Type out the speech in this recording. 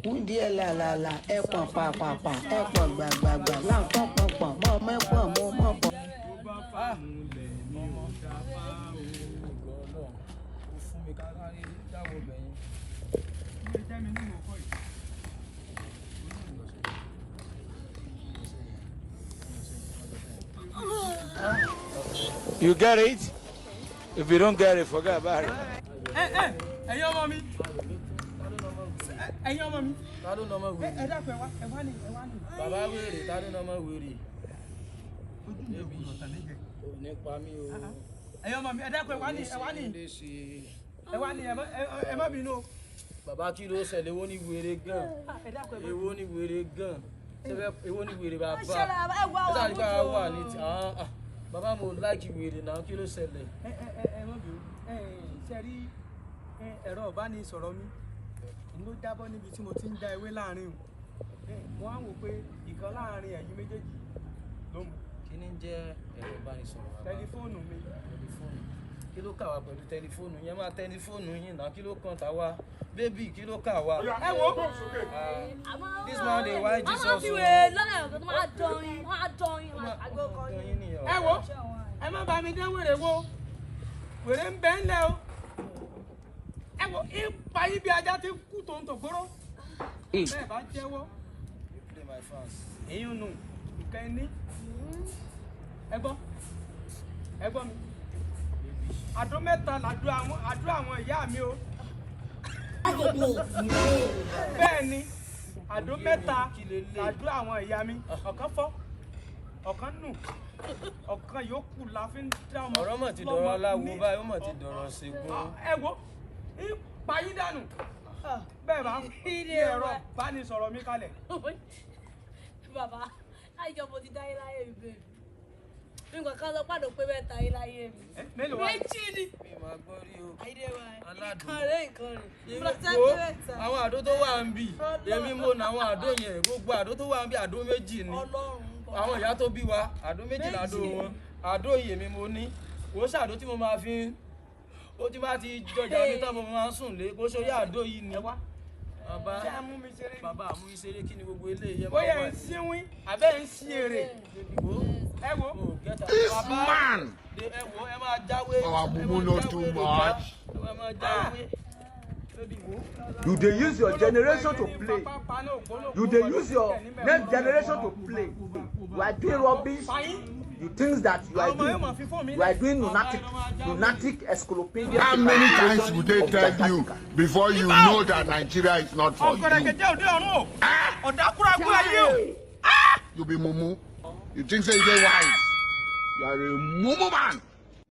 Wúndí ẹ̀ làlàlà ẹ̀ pọ̀n pàpàpà ẹ̀ pọ̀n gbàgbàgbà láǹpọ̀n pọ̀npọ̀n mọ́ mẹ́pọ̀n mọ́ mọ́pọ̀n. You get it? If you don't get it, forget about it. Hey, yo, mommy. Hey, yo, mommy. Ta ló nọmọ wèrè? Ẹ dákun ẹ wá ní. Bàbá wèrè, ta ló nọmọ wèrè? Ojú mi ò lọ̀tàn níjẹ̀. Ò ní pa mí o. Ẹ yo, mommy, ẹ dákun ẹ wá ní. Ẹ má bínú o. Bàbá kí ló ṣẹlẹ̀, èwo ni wèrè gan? Èwo ni wèrè gan? Èwo ni wèrè bàbá? Ẹ sáré bá wà ní ti bàbá mo láìkì wèrè náà, kí ló ṣẹlẹ̀? Ẹ má bínú. Ṣé rí ẹ̀rọ ìbánisọ̀rọ̀ mi? Ló jábọ́ níbi tí mo ti ń já ewé láàrin o. Mo á wò pé ìkan láàrin ẹ̀yin méjèèjì ló mú. Kí ni jẹ́ ẹ̀rọ ìbánisọ̀rọ̀ bàbá? Tẹlifóònù mi. Tẹlifóònù. Kí ló kà wá pẹ̀lú tẹlifóònù? Yẹn máa tẹlifóònù yín náà, kí ló kàn tá wá? Bébì, kí ló kà wá? Ẹ wo. This man dey why Jesus o. Ẹ wo. Ẹ má bá mi dán wèrè wo. Wèrè ń bẹ ńlẹ̀ o. Ẹ wo, ipa yìí bí ajá ti kú tó ń tògbóró. Bẹ́ẹ̀ bá jẹ́wọ́. You play my fans. Èyí nù, nǹkan ẹni. Ẹ gbọ́ mi. Àdó mẹ́ta làdó àwọn ìyá mi o. Bẹ́ẹ̀ ni, àdó mẹ́ta làdó àwọn ìyá mi. Ọ̀kan fọ́, ọ̀kan nù, ọ̀kan yòókù la fi ń dá ọmọ. Ọ̀rọ̀ mọ̀ ti dọ̀rọ̀ aláwo báyìí, ó mọ̀ ti dọ̀rọ̀ ṣègùn. Ẹ wo, ipa yìí dànù. Bẹ́ẹ̀ bá fi ẹ̀rọ ìbánisọ̀rọ̀ mi kalẹ̀. Bàbá, àìjọba ti dáyé láyé mi bẹ́ẹ̀. Nǹkan kan lọ pàdé pé bẹ́ẹ̀ táyé láyé mi. Mélòó wá? Méjì ni. Mi máa gbọ́ rí o. Aládùn. Nǹkan rẹ̀. Àwọn àdó tó wà ń bì, èmi mo nà àwọn àdó yẹn, gbogbo àdó tó wà ń bì àdó méjì ni. Àwọn ìyá tó bí wa, àdó méjì làdó wọn. Àdó yìí èmi mo ní. Kò ṣàdó tí mo máa fi ó ti bá ti jọjà mi tán mo máa ń sùn lé, kó sórí àdó yìí ni. Bàbá àmú ìṣeré kí ni gbogbo eléyìí yẹn máa wà. Bóyá ń síwín, àbẹ́ ń sí èrè. Ẹ wo. This man! Ẹ wo, ẹ máa jáwé. Our mumu not too much. Ẹ máa jáwé. You dey use your generation to play. You dey use your next generation to play. You are doing rubbish. The things that you are doing lunatic encyclopedia. How many times would they tell you before you know that Nigeria is not for you? You be mumu. You think say you dey wise. You are a mumu man.